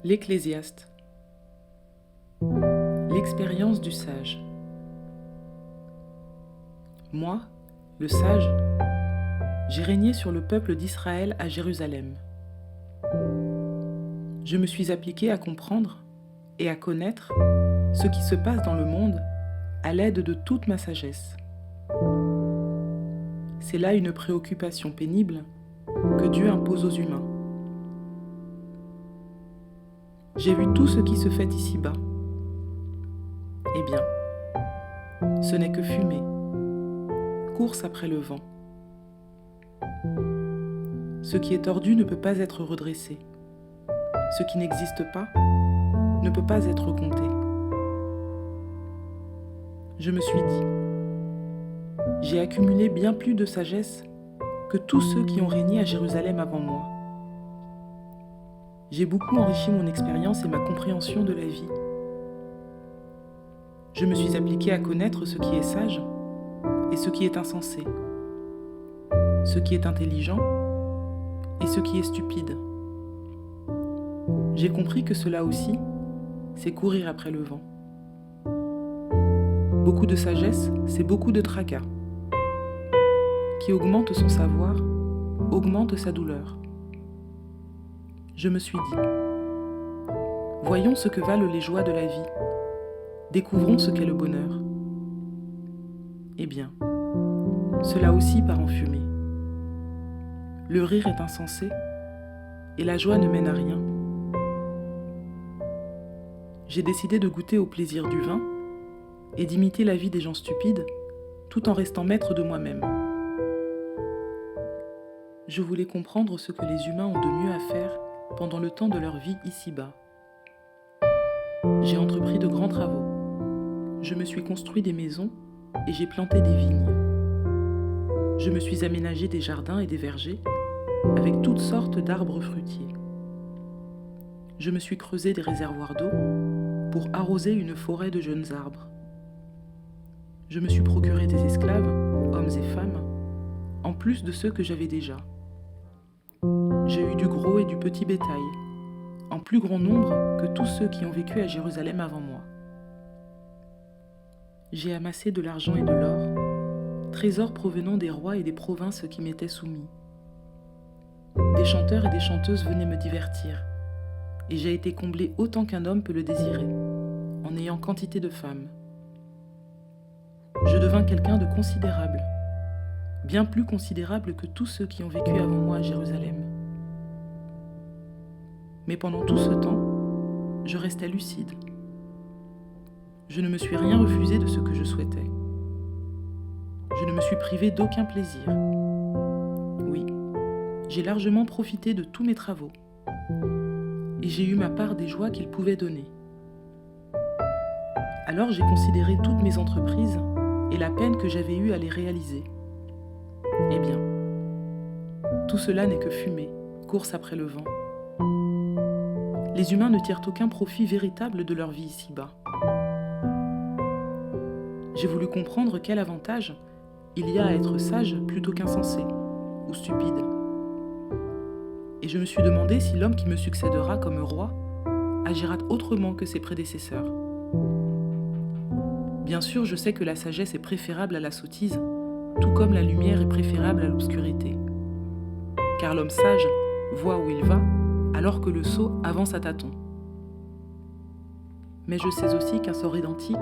L'Ecclésiaste. L'expérience du sage. Moi, le sage, j'ai régné sur le peuple d'Israël à Jérusalem. Je me suis appliqué à comprendre et à connaître ce qui se passe dans le monde à l'aide de toute ma sagesse. C'est là une préoccupation pénible que Dieu impose aux humains. J'ai vu tout ce qui se fait ici-bas. Eh bien, ce n'est que fumée, course après le vent. Ce qui est tordu ne peut pas être redressé. Ce qui n'existe pas ne peut pas être compté. Je me suis dit, j'ai accumulé bien plus de sagesse que tous ceux qui ont régné à Jérusalem avant moi. J'ai beaucoup enrichi mon expérience et ma compréhension de la vie. Je me suis appliqué à connaître ce qui est sage et ce qui est insensé, ce qui est intelligent et ce qui est stupide. J'ai compris que cela aussi, c'est courir après le vent. Beaucoup de sagesse, c'est beaucoup de tracas. Qui augmente son savoir, augmente sa douleur. Je me suis dit, voyons ce que valent les joies de la vie. Découvrons ce qu'est le bonheur. Eh bien, cela aussi part en fumée. Le rire est insensé et la joie ne mène à rien. J'ai décidé de goûter au plaisir du vin et d'imiter la vie des gens stupides tout en restant maître de moi-même. Je voulais comprendre ce que les humains ont de mieux à faire pendant le temps de leur vie ici-bas. J'ai entrepris de grands travaux. Je me suis construit des maisons et j'ai planté des vignes. Je me suis aménagé des jardins et des vergers avec toutes sortes d'arbres fruitiers. Je me suis creusé des réservoirs d'eau pour arroser une forêt de jeunes arbres. Je me suis procuré des esclaves, hommes et femmes, en plus de ceux que j'avais déjà. J'ai eu du gros et du petit bétail, en plus grand nombre que tous ceux qui ont vécu à Jérusalem avant moi. J'ai amassé de l'argent et de l'or, trésors provenant des rois et des provinces qui m'étaient soumis. Des chanteurs et des chanteuses venaient me divertir, et j'ai été comblé autant qu'un homme peut le désirer, en ayant quantité de femmes. Je devins quelqu'un de considérable, bien plus considérable que tous ceux qui ont vécu avant moi à Jérusalem. Mais pendant tout ce temps, je restais lucide. Je ne me suis rien refusé de ce que je souhaitais. Je ne me suis privé d'aucun plaisir. Oui, j'ai largement profité de tous mes travaux. Et j'ai eu ma part des joies qu'ils pouvaient donner. Alors j'ai considéré toutes mes entreprises et la peine que j'avais eue à les réaliser. Eh bien, tout cela n'est que fumée, course après le vent. Les humains ne tirent aucun profit véritable de leur vie ici-bas. J'ai voulu comprendre quel avantage il y a à être sage plutôt qu'insensé ou stupide. Et je me suis demandé si l'homme qui me succédera comme roi agira autrement que ses prédécesseurs. Bien sûr, je sais que la sagesse est préférable à la sottise, tout comme la lumière est préférable à l'obscurité. Car l'homme sage voit où il va, alors que le sot avance à tâtons. Mais je sais aussi qu'un sort identique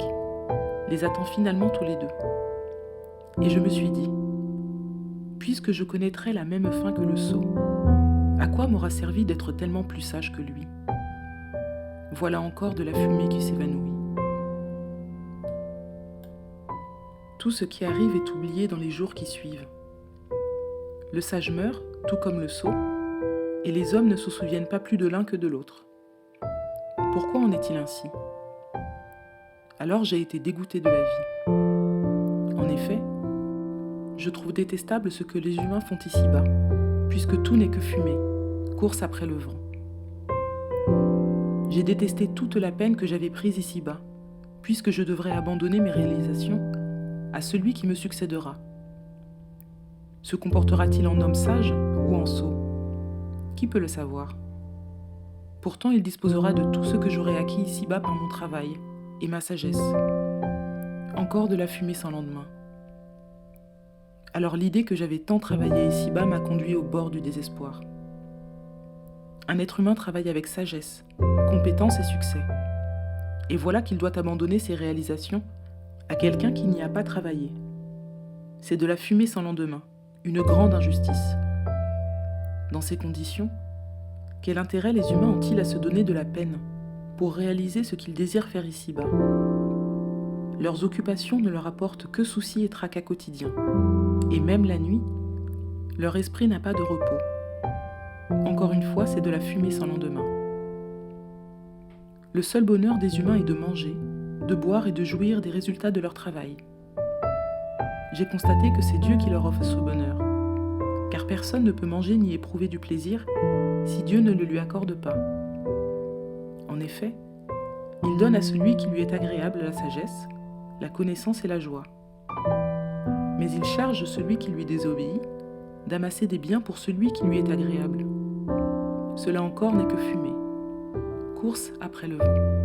les attend finalement tous les deux. Et je me suis dit, puisque je connaîtrai la même fin que le sot, à quoi m'aura servi d'être tellement plus sage que lui? Voilà encore de la fumée qui s'évanouit. Tout ce qui arrive est oublié dans les jours qui suivent. Le sage meurt, tout comme le sot, et les hommes ne se souviennent pas plus de l'un que de l'autre. Pourquoi en est-il ainsi? Alors j'ai été dégoûté de la vie. En effet, je trouve détestable ce que les humains font ici-bas, puisque tout n'est que fumée, course après le vent. J'ai détesté toute la peine que j'avais prise ici-bas, puisque je devrais abandonner mes réalisations à celui qui me succédera. Se comportera-t-il en homme sage ou en sot? Qui peut le savoir? Pourtant, il disposera de tout ce que j'aurai acquis ici-bas par mon travail et ma sagesse. Encore de la fumée sans lendemain. Alors l'idée que j'avais tant travaillé ici-bas m'a conduit au bord du désespoir. Un être humain travaille avec sagesse, compétence et succès. Et voilà qu'il doit abandonner ses réalisations à quelqu'un qui n'y a pas travaillé. C'est de la fumée sans lendemain, une grande injustice. Dans ces conditions, quel intérêt les humains ont-ils à se donner de la peine pour réaliser ce qu'ils désirent faire ici-bas? Leurs occupations ne leur apportent que soucis et tracas quotidiens. Et même la nuit, leur esprit n'a pas de repos. Encore une fois, c'est de la fumée sans lendemain. Le seul bonheur des humains est de manger, de boire et de jouir des résultats de leur travail. J'ai constaté que c'est Dieu qui leur offre ce bonheur, car personne ne peut manger ni éprouver du plaisir si Dieu ne le lui accorde pas. En effet, il donne à celui qui lui est agréable la sagesse, la connaissance et la joie. Mais il charge celui qui lui désobéit d'amasser des biens pour celui qui lui est agréable. Cela encore n'est que fumée, course après le vent.